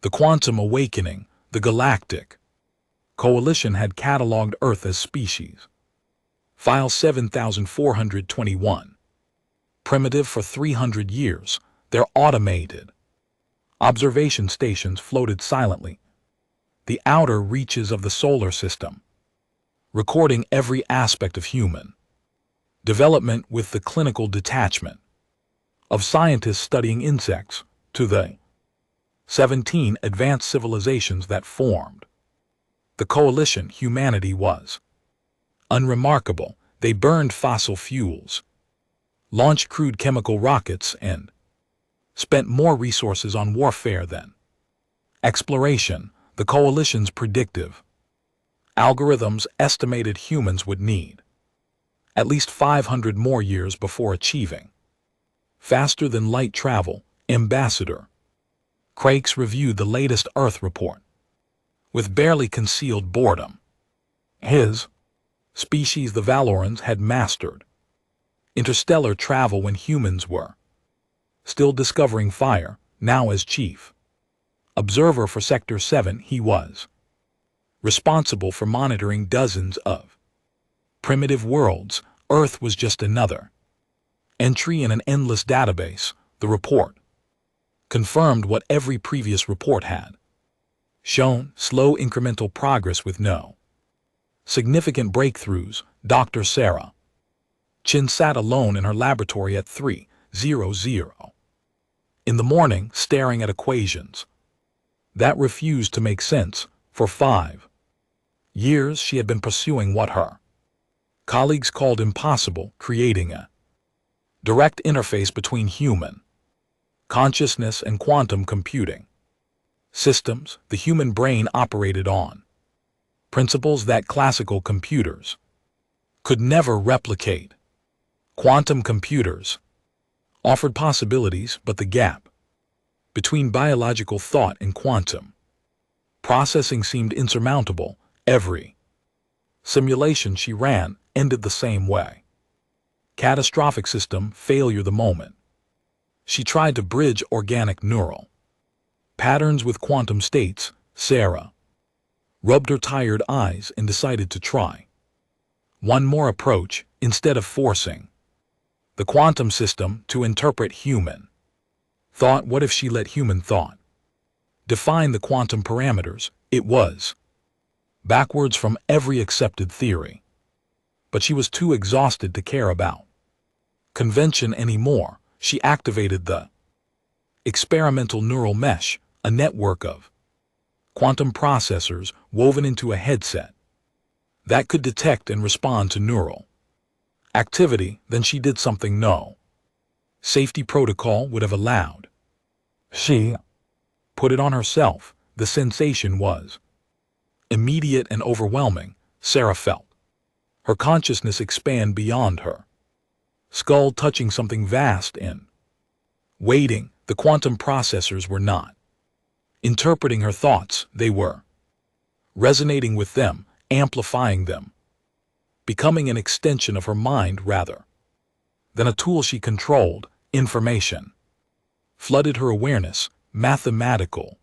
The Quantum Awakening, the Galactic. Coalition had catalogued Earth as species. File 7421. Primitive for 300 years, they're automated. Observation stations floated silently. The outer reaches of the solar system, recording every aspect of human development with the clinical detachment of scientists studying insects to the 17 advanced civilizations that formed the coalition. Humanity was unremarkable. They burned fossil fuels, launched crude chemical rockets, and spent more resources on warfare than exploration. The coalition's predictive algorithms estimated humans would need at least 500 more years before achieving faster than light travel. Ambassador Crakes reviewed the latest Earth report with barely concealed boredom. His species, the Valorans, had mastered interstellar travel when humans were still discovering fire. Now, as chief observer for Sector 7, he was responsible for monitoring dozens of primitive worlds. Earth was just another entry in an endless database. The report confirmed what every previous report had shown: slow incremental progress with no significant breakthroughs. Dr. Sarah Chin sat alone in her laboratory at 3:00 in the morning, staring at equations that refused to make sense. For 5 years she had been pursuing what her colleagues called impossible, creating a direct interface between human consciousness and quantum computing systems. The human brain operated on principles that classical computers could never replicate. Quantum computers offered possibilities, but the gap between biological thought and quantum processing seemed insurmountable. Every simulation she ran ended the same way: catastrophic system failure. The moment she tried to bridge organic neural patterns with quantum states, Sarah rubbed her tired eyes and decided to try one more approach. Instead of forcing the quantum system to interpret human thought, what if she let human thought define the quantum parameters? It was backwards from every accepted theory, but she was too exhausted to care about convention anymore. She activated the experimental neural mesh, a network of quantum processors woven into a headset that could detect and respond to neural activity. Then she did something no safety protocol would have allowed. She put it on herself. The sensation was immediate and overwhelming. Sarah felt her consciousness expand beyond her skull, touching something vast and waiting. The quantum processors were not interpreting her thoughts, they were resonating with them, amplifying them, becoming an extension of her mind rather than a tool she controlled. Information flooded her awareness, mathematical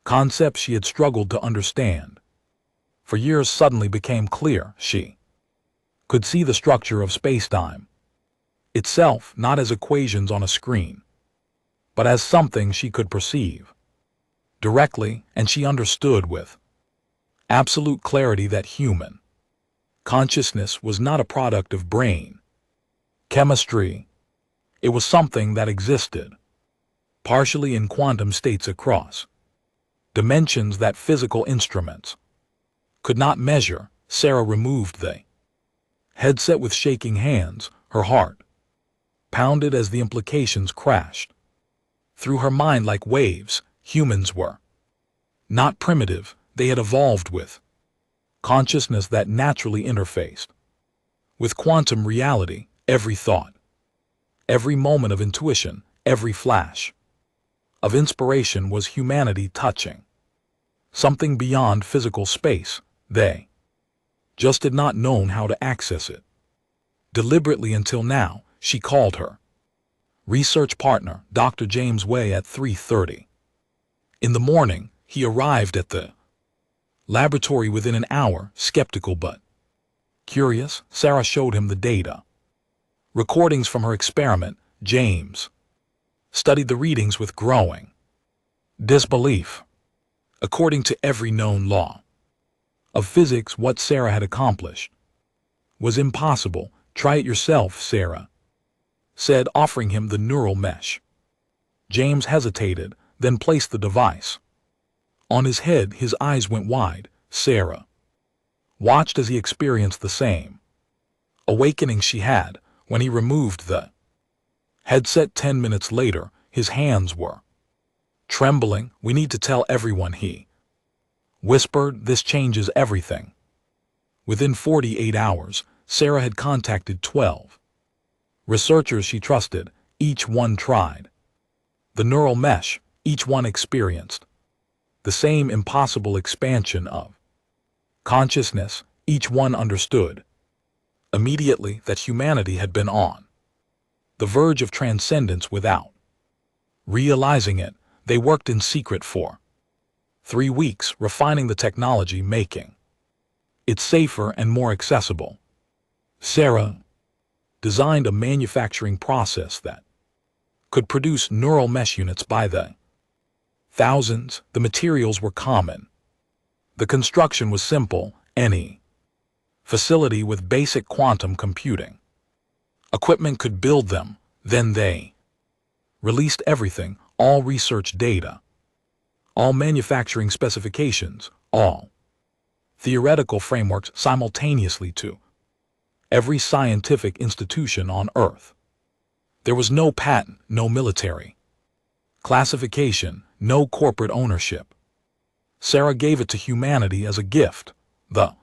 concepts she had struggled to understand for years suddenly became clear. She could see the structure of space-time itself, not as equations on a screen, but as something she could perceive directly, and she understood with absolute clarity that human consciousness was not a product of brain chemistry. It was something that existed partially in quantum states across dimensions that physical instruments could not measure. Sarah removed the headset with shaking hands. Her heart pounded as the implications crashed through her mind like waves. Humans were not primitive. They had evolved with consciousness that naturally interfaced with quantum reality. Every thought, every moment of intuition, every flash of inspiration was humanity touching something beyond physical space. They just had not known how to access it deliberately until now. She called her research partner, Dr. James Way, at 3:30 In the morning, he arrived at the laboratory within an hour, skeptical but curious. Sarah showed him the data. Recordings from her experiment. James studied the readings with growing disbelief. According to every known law of physics, what Sarah had accomplished was impossible. Try it yourself, Sarah said, offering him the neural mesh. James hesitated, then placed the device on his head. His eyes went wide. Sarah watched as he experienced the same awakening she had when he removed the headset. 10 minutes later, his hands were trembling. We need to tell everyone, he whispered. This changes everything. Within 48 hours, Sarah had contacted 12 researchers she trusted. Each one tried the neural mesh. Each one experienced the same impossible expansion of consciousness. Each one understood immediately that humanity had been on the verge of transcendence without realizing it. They worked in secret for 3 weeks, refining the technology, making it safer and more accessible. Sarah designed a manufacturing process that could produce neural mesh units by the thousands. The materials were common. The construction was simple. Any facility with basic quantum computing equipment could build them. Then they released everything, all research data, all manufacturing specifications, all theoretical frameworks simultaneously to every scientific institution on Earth. There was no patent, no military classification, no corporate ownership. Sarah gave it to humanity as a gift. The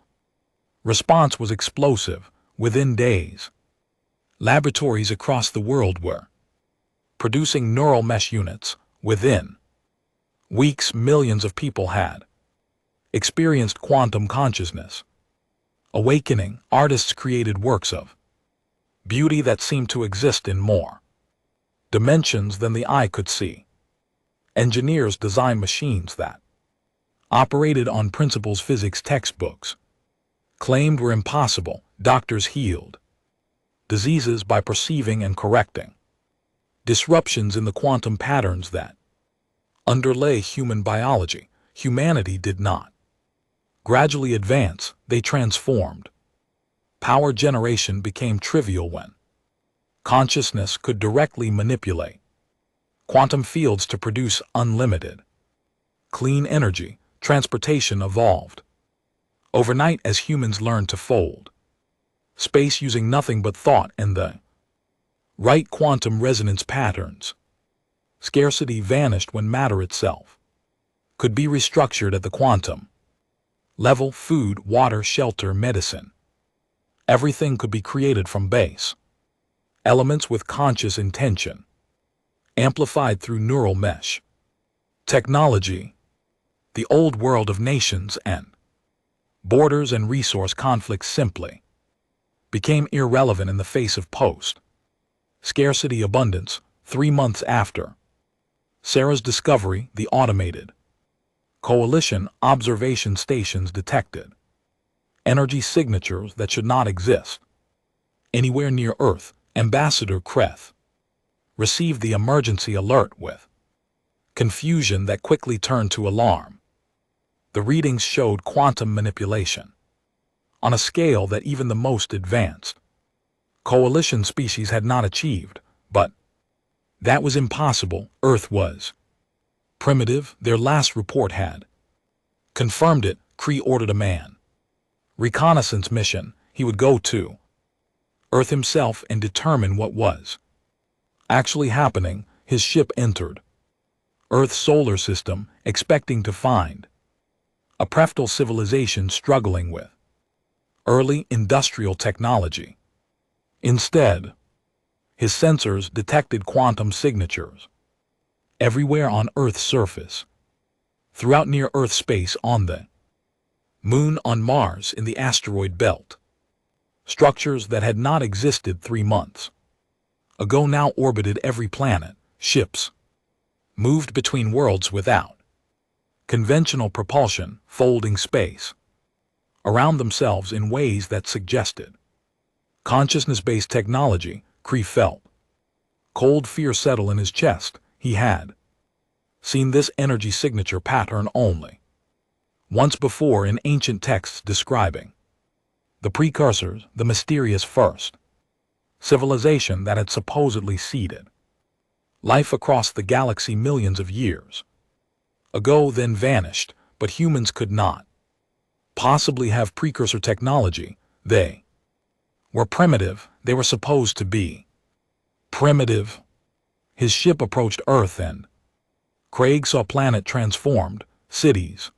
response was explosive. Within days, laboratories across the world were producing neural mesh units. Within weeks, millions of people had experienced quantum consciousness awakening. Artists created works of beauty that seemed to exist in more dimensions than the eye could see. Engineers designed machines that operated on principles physics textbooks claimed were impossible. Doctors healed diseases by perceiving and correcting disruptions in the quantum patterns that underlay human biology. Humanity did not gradually advance, they transformed. Power generation became trivial when consciousness could directly manipulate quantum fields to produce unlimited clean energy. Transportation evolved overnight as humans learned to fold space using nothing but thought and the right quantum resonance patterns. Scarcity vanished when matter itself could be restructured at the quantum level. Food, water, shelter, medicine. Everything could be created from base elements with conscious intention, amplified through neural mesh technology. The old world of nations and borders and resource conflicts simply became irrelevant in the face of post-scarcity abundance. 3 months after Sarah's discovery, the automated coalition observation stations detected energy signatures that should not exist anywhere near Earth. Ambassador Kreth received the emergency alert with confusion that quickly turned to alarm. The readings showed quantum manipulation on a scale that even the most advanced coalition species had not achieved, but that was impossible. Earth was primitive. Their last report had confirmed it. Kree ordered a man reconnaissance mission. He would go to Earth himself and determine what was actually happening. His ship entered Earth's solar system, expecting to find a preftal civilization struggling with early industrial technology. Instead, his sensors detected quantum signatures everywhere on Earth's surface, throughout near-Earth space, on the Moon, on Mars, in the asteroid belt. Structures that had not existed 3 months ago now orbited every planet. Ships moved between worlds without Conventional propulsion, folding space around themselves in ways that suggested consciousness-based technology. Kree felt cold fear settle in his chest. He had seen this energy signature pattern only once before in ancient texts describing the precursors, the mysterious first civilization that had supposedly seeded life across the galaxy millions of years ago, then vanished. But humans could not possibly have precursor technology. They were primitive. They were supposed to be primitive. His ship approached Earth and Craig saw planet transformed, cities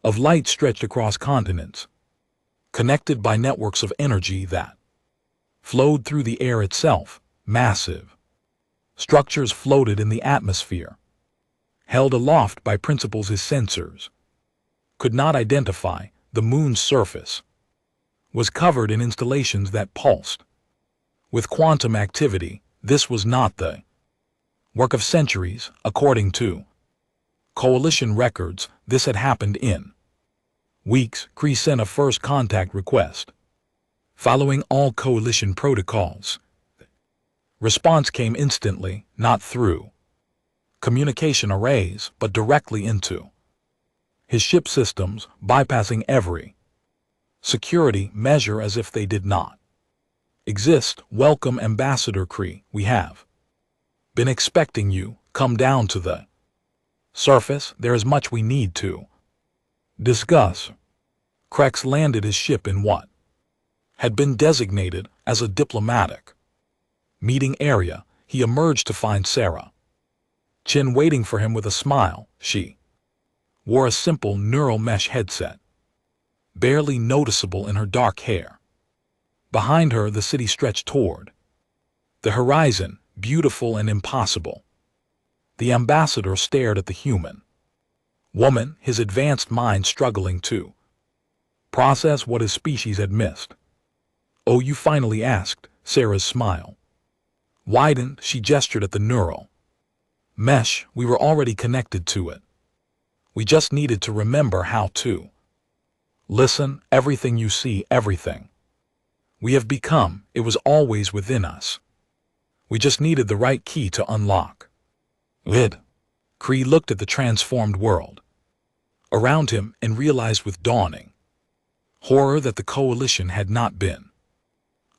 of light stretched across continents, connected by networks of energy that flowed through the air itself. Massive structures floated in the atmosphere, held aloft by principles his sensors could not identify. The moon's surface was covered in installations that pulsed with quantum activity. This was not the work of centuries, according to Coalition records. This had happened in weeks. Kree sent a first contact request, following all Coalition protocols. Response came instantly, not through communication arrays, but directly into his ship systems, bypassing every security measure as if they did not exist. Welcome, Ambassador Kree. We have been expecting you. Come down to the surface. There is much we need to discuss. Krex landed his ship in what had been designated as a diplomatic meeting area. He emerged to find Sarah Chin waiting for him with a smile. She wore a simple neural mesh headset, barely noticeable in her dark hair. Behind her, the city stretched toward the horizon, beautiful and impossible. The ambassador stared at the human woman, his advanced mind struggling to process what his species had missed. "Oh, you finally asked." Sarah's smile widened. She gestured at the neural mesh. "We were already connected to it. We just needed to remember how to listen. Everything you see, everything we have become, it was always within us. We just needed the right key to unlock it." Kree looked at the transformed world around him and realized with dawning horror that the Coalition had not been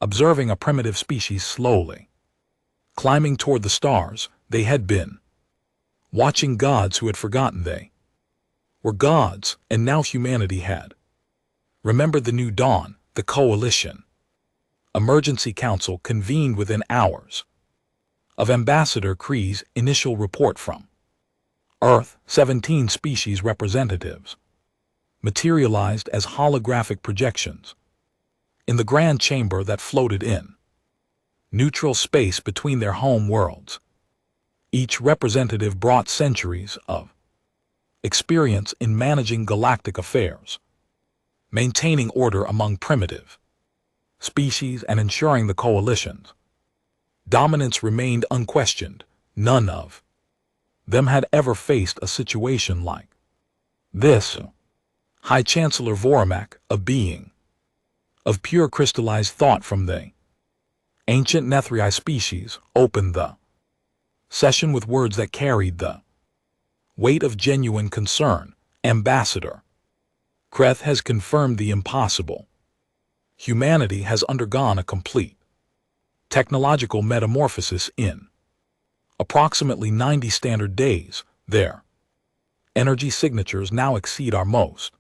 observing a primitive species slowly climbing toward the stars. They had been watching gods who had forgotten they were gods, and now humanity had remembered the new dawn. The Coalition Emergency Council convened within hours of Ambassador Kree's initial report from Earth. 17 species representatives materialized as holographic projections in the grand chamber that floated in neutral space between their home worlds. Each representative brought centuries of experience in managing galactic affairs, maintaining order among primitive species, and ensuring the Coalition's dominance remained unquestioned. None of them had ever faced a situation like this. High Chancellor Voromak, a being of pure crystallized thought from the ancient Nethrii species, opened the session with words that carried the weight of genuine concern. "Ambassador, Kreth has confirmed the impossible. Humanity has undergone a complete technological metamorphosis in approximately 90 standard days. Their energy signatures now exceed our most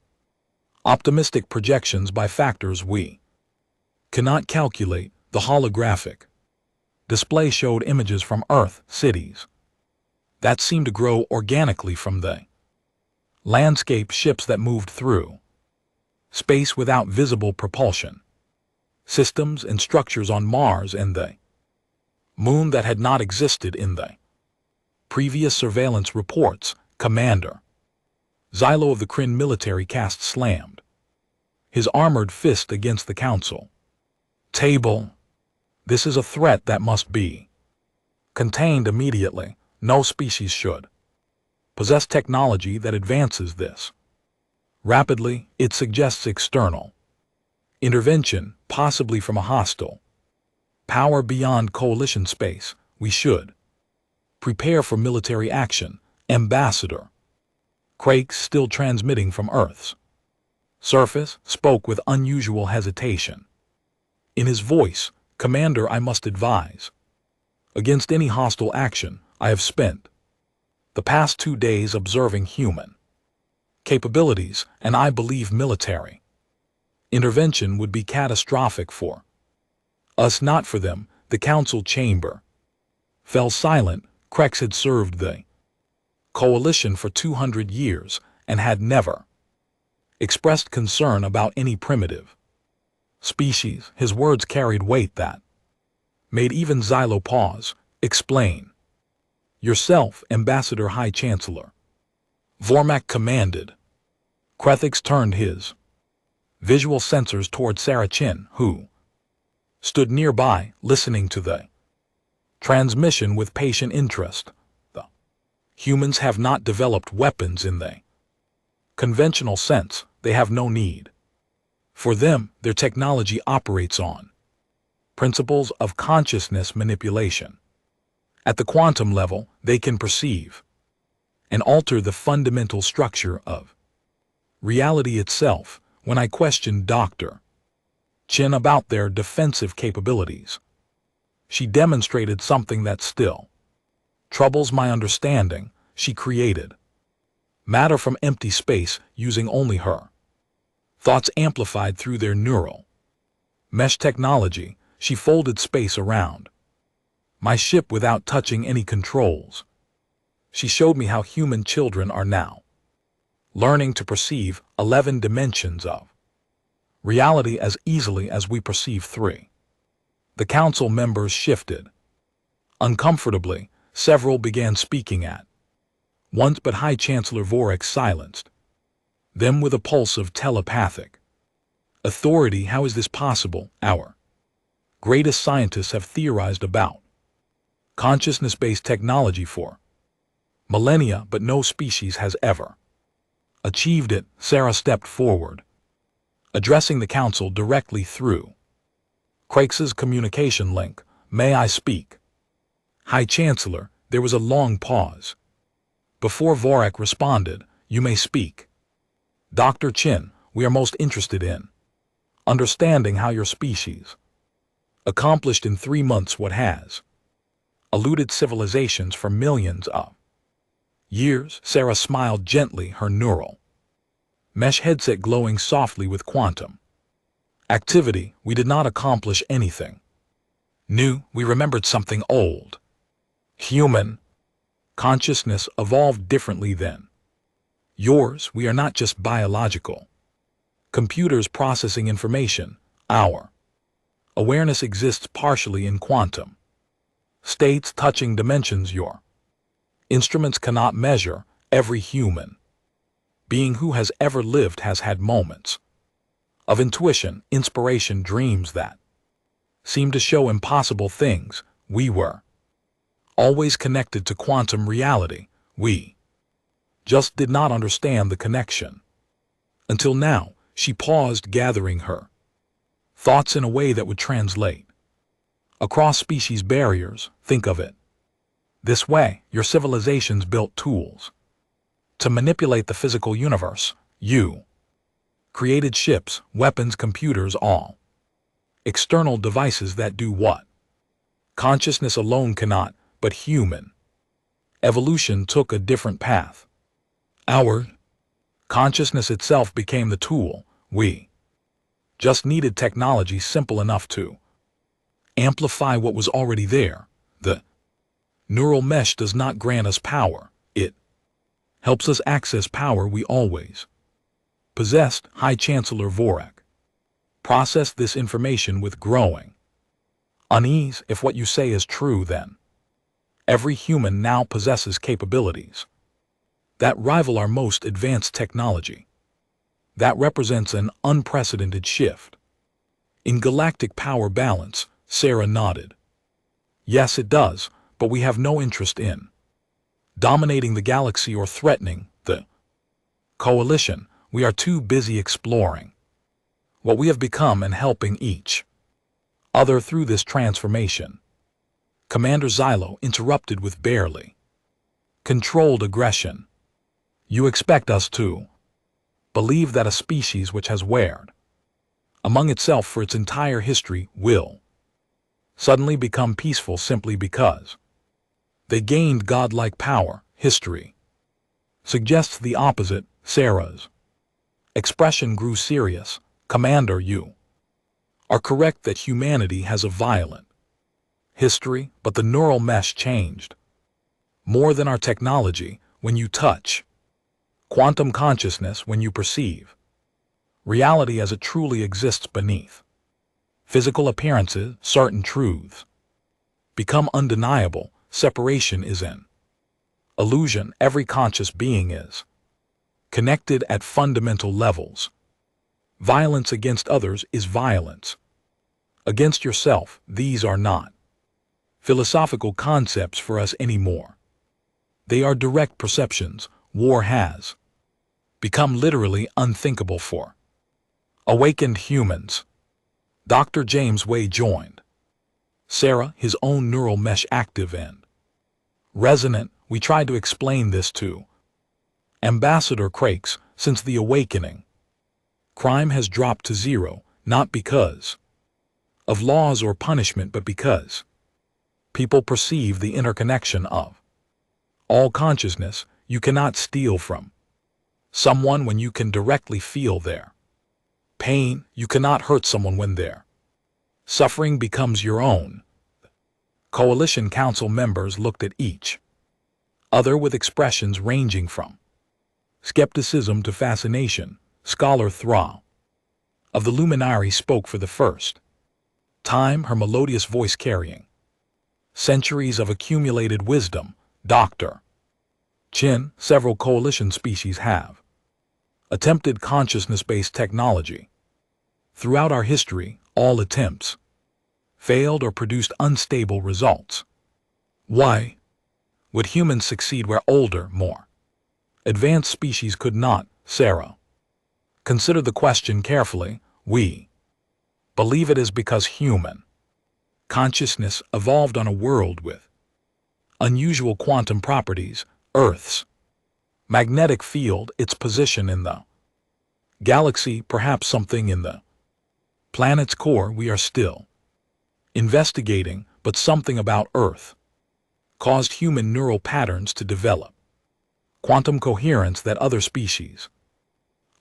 optimistic projections by factors we cannot calculate." The holographic display showed images from Earth cities that seemed to grow organically from the landscape, ships that moved through space without visible propulsion, systems and structures on Mars and the Moon that had not existed in the previous surveillance reports. Commander Xylo of the Kryn military caste slammed his armored fist against the council table. "This is a threat that must be contained immediately. No species should possess technology that advances this. Rapidly, it suggests external intervention, possibly from a hostile power beyond coalition space. We should prepare for military action, Ambassador. Craig, still transmitting from Earth's surface, spoke with unusual hesitation. In his voice, "Commander, I must advise against any hostile action. I have spent the past 2 days observing human capabilities, and I believe military intervention would be catastrophic for us, not for them." The council chamber fell silent. Krex had served the coalition for 200 years and had never expressed concern about any primitive species. His words carried weight that made even Xylo pause. "Explain yourself, Ambassador High Chancellor," Vormak commanded. Krethix turned his visual sensors toward Sarah Chin, who stood nearby, listening to the transmission with patient interest. The humans have not developed weapons in the conventional sense. They have no need for them. Their technology operates on principles of consciousness manipulation. At the quantum level, they can perceive and alter the fundamental structure of reality itself. When I questioned Dr. Chin about their defensive capabilities, she demonstrated something that still troubles my understanding. She created matter from empty space using only her thoughts amplified through their neural mesh technology. She folded space around my ship without touching any controls. She showed me how human children are now learning to perceive 11 dimensions of reality as easily as we perceive 3. The council members shifted uncomfortably. Several began speaking at once, but High Chancellor Vorek silenced them with a pulse of telepathic authority. "How is this possible? Our greatest scientists have theorized about consciousness-based technology for millennia, but no species has ever achieved it." Sarah stepped forward, addressing the council directly through Krex's communication link. "May I speak?" High Chancellor. There was a long pause before Vorek responded. "You may speak, Dr. Chin. We are most interested in understanding how your species accomplished in 3 months what has eluded civilizations for millions of years." Sarah smiled gently, her neural mesh headset glowing softly with quantum activity. "We did not accomplish anything new. We remembered something old. Human consciousness evolved differently than yours. We are not just biological computers processing information. Our awareness exists partially in quantum states touching dimensions your instruments cannot measure. Every human being who has ever lived has had moments of intuition, inspiration, dreams that seemed to show impossible things. We were always connected to quantum reality. We just did not understand the connection until now." She paused, gathering her thoughts in a way that would translate across species barriers. "Think of it this way. Your civilizations built tools to manipulate the physical universe. You created ships, weapons, computers, all external devices that do what consciousness alone cannot. But human evolution took a different path. Our consciousness itself became the tool. We just needed technology simple enough to amplify what was already there. The neural mesh does not grant us power. It helps us access power we always possessed." High Chancellor Vorek processed this information with growing unease. "If what you say is true, then every human now possesses capabilities that rival our most advanced technology. That represents an unprecedented shift in galactic power balance." Sarah nodded. "Yes, it does, but we have no interest in dominating the galaxy or threatening the coalition. We are too busy exploring what we have become and helping each other through this transformation. Commander Xylo interrupted with barely controlled aggression. You expect us to believe that a species which has warred among itself for its entire history will suddenly become peaceful simply because they gained godlike power? History suggests the opposite. Sarah's expression grew serious. Commander, you are correct that humanity has a violent history, but the neural mesh changed more than our technology. When you touch quantum consciousness, when you perceive reality as it truly exists beneath physical appearances, certain truths become undeniable. Separation is an illusion. Every conscious being is connected at fundamental levels. Violence against others is violence against yourself. These are not philosophical concepts for us anymore. They are direct perceptions. War has become literally unthinkable for awakened humans. Dr. James Way joined Sarah, his own neural mesh active and resonant. We tried to explain this to Ambassador Crakes. Since the awakening, crime has dropped to zero, not because of laws or punishment, but because people perceive the interconnection of all consciousness. You cannot steal from someone when you can directly feel their pain. You cannot hurt someone when their suffering becomes your own. Coalition Council members looked at each other with expressions ranging from skepticism to fascination. Scholar Thra of the Luminari spoke for the first time, her melodious voice carrying centuries of accumulated wisdom. Dr. Chin, several coalition species have attempted consciousness-based technology. Throughout our history, all attempts failed or produced unstable results. Why would humans succeed where older, more advanced species could not? Sarah considered the question carefully. We believe it is because human consciousness evolved on a world with unusual quantum properties. Earth's magnetic field, its position in the galaxy, perhaps something in the planet's core we are still investigating, but something about Earth caused human neural patterns to develop quantum coherence that other species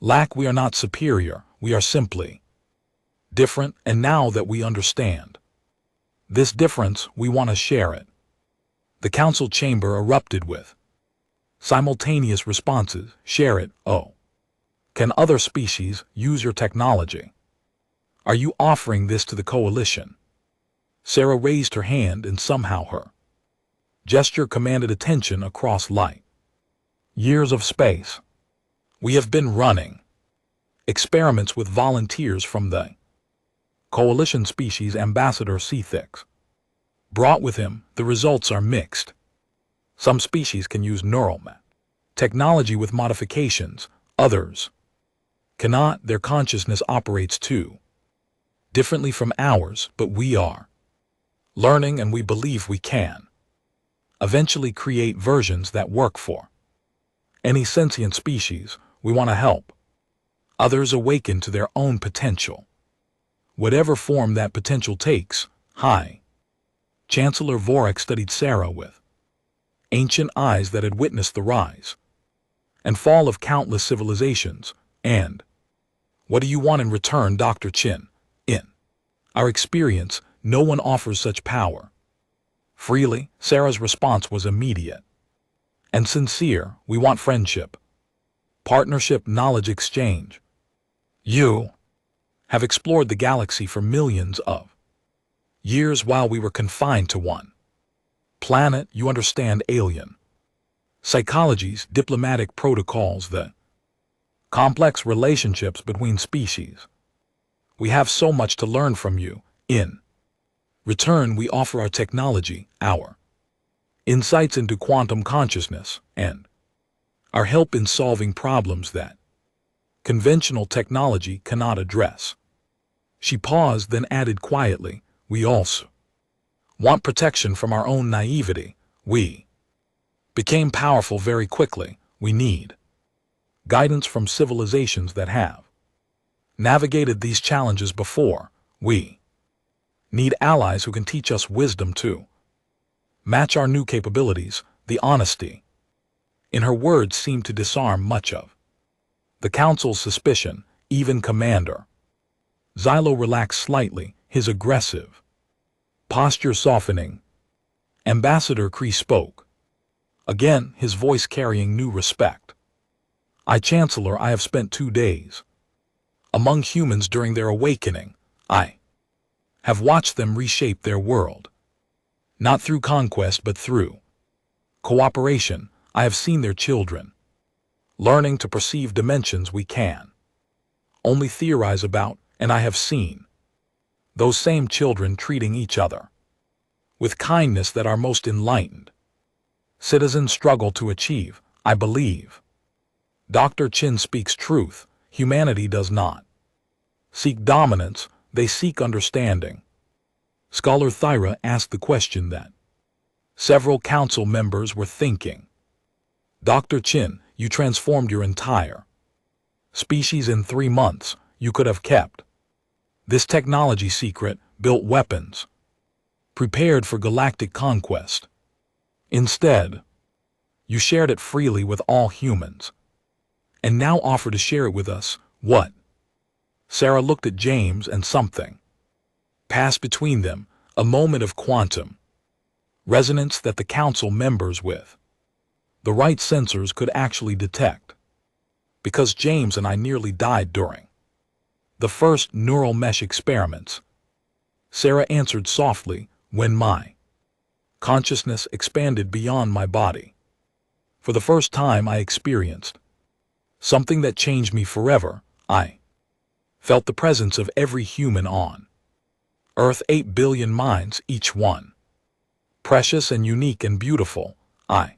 lack. We are not superior, we are simply different, and now that we understand this difference, we want to share it. The council chamber erupted with simultaneous responses. Share it. Oh. Can other species use your technology? Are you offering this to the coalition? Sarah raised her hand, and somehow her gesture commanded attention across light years of space. We have been running experiments with volunteers from the coalition species. Ambassador Cethix brought with him. The results are mixed. Some species can use neural technology with modifications, others cannot. Their consciousness operates too differently from ours, but we are learning, and we believe we can eventually create versions that work for any sentient species. We want to help others awaken to their own potential, whatever form that potential takes. High Chancellor Vorik studied Sarah with ancient eyes that had witnessed the rise and fall of countless civilizations. And what do you want in return? Dr. Chin. In our experience, no one offers such power freely. Sarah's response was immediate and sincere. We want friendship, partnership, knowledge exchange. You have explored the galaxy for millions of years while we were confined to one planet. You understand alien psychologies, diplomatic protocols, the complex relationships between species. We have so much to learn from you. In return, we offer our technology, our insights into quantum consciousness, and our help in solving problems that conventional technology cannot address. She paused, then added quietly, we also want protection from our own naivety. We became powerful very quickly. We need guidance from civilizations that have navigated these challenges before. We need allies who can teach us wisdom to match our new capabilities. The honesty in her words seemed to disarm much of the council's suspicion. Even Commander Xylo relaxed slightly, his aggressive posture softening. Ambassador Kree spoke again, his voice carrying new respect. Chancellor, I have spent 2 days among humans during their awakening. I have watched them reshape their world. Not through conquest but through cooperation. I have seen their children learning to perceive dimensions we can only theorize about, and I have seen those same children treating each other with kindness that our most enlightened citizens struggle to achieve. I believe Dr. Chin speaks truth. Humanity does not seek dominance, they seek understanding. Scholar Thyra asked the question that several council members were thinking. Dr. Chin, you transformed your entire species in 3 months. You could have kept this technology secret, built weapons, prepared for galactic conquest. Instead, you shared it freely with all humans, and now offer to share it with us. What? Sarah looked at James, and something passed between them, a moment of quantum resonance that the council members with the right sensors could actually detect. Because James and I nearly died during the first neural mesh experiments, Sarah answered softly, when my consciousness expanded beyond my body. For the first time I experienced something that changed me forever. I felt the presence of every human on Earth, 8 billion minds, each one precious and unique and beautiful. I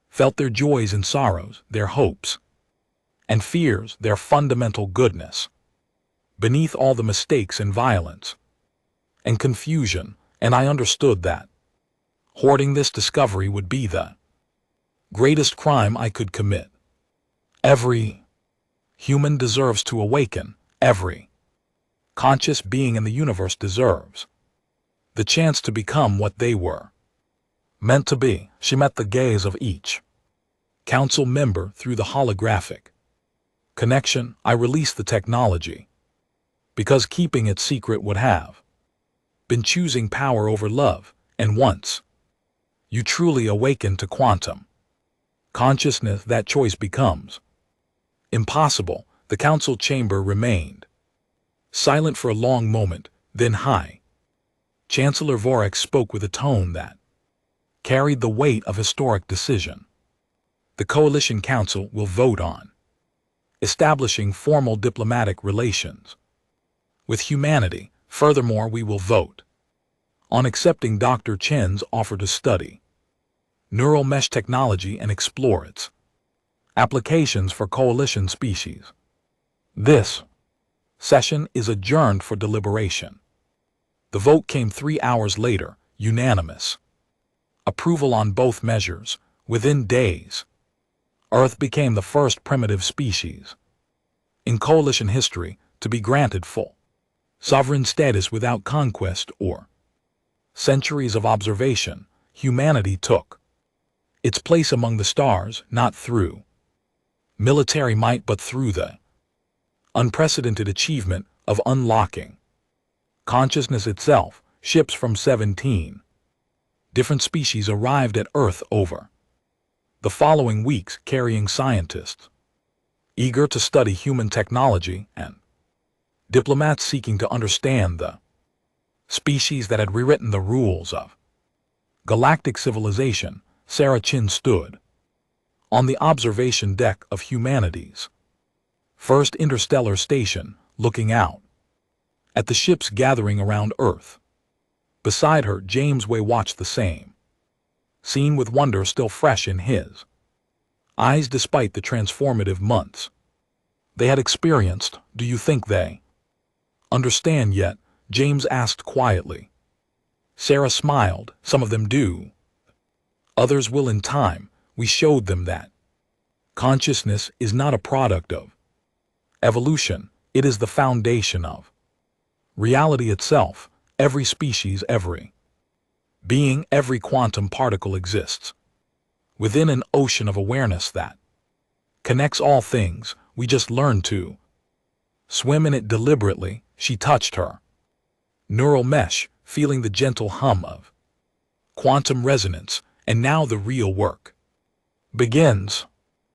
felt their joys and sorrows, their hopes and fears, their fundamental goodness, beneath all the mistakes and violence and confusion, and I understood that hoarding this discovery would be the greatest crime I could commit. Every human deserves to awaken. Every conscious being in the universe deserves the chance to become what they were meant to be. She met the gaze of each council member through the holographic connection. I released the technology because keeping it secret would have been choosing power over love, and once you truly awaken to quantum consciousness, that choice becomes impossible. The council chamber remained silent for a long moment, then High Chancellor Vorex spoke with a tone that carried the weight of historic decision. The Coalition Council will vote on establishing formal diplomatic relations with humanity. Furthermore, we will vote on accepting Dr. Chen's offer to study neural mesh technology and explore its applications for coalition species. This session is adjourned for deliberation. The vote came 3 hours later, unanimous approval on both measures. Within days, Earth became the first primitive species in coalition history to be granted full sovereign status without conquest or centuries of observation. Humanity took its place among the stars, not through military might but through the unprecedented achievement of unlocking consciousness itself. Ships from 17 different species arrived at Earth over the following weeks, carrying scientists eager to study human technology and diplomats seeking to understand the species that had rewritten the rules of galactic civilization. Sarah Chin stood on the observation deck of humanity's first interstellar station, looking out at the ships gathering around Earth. Beside her, James Way watched the same seen with wonder still fresh in his eyes despite the transformative months they had experienced. Do you think they understand yet? James asked quietly. Sarah smiled. Some of them do. Others will in time. We showed them that consciousness is not a product of evolution. It is the foundation of reality itself. Every species, every being, every quantum particle exists within an ocean of awareness that connects all things. We just learned to swim in it deliberately. She touched her neural mesh, feeling the gentle hum of quantum resonance. And now the real work begins.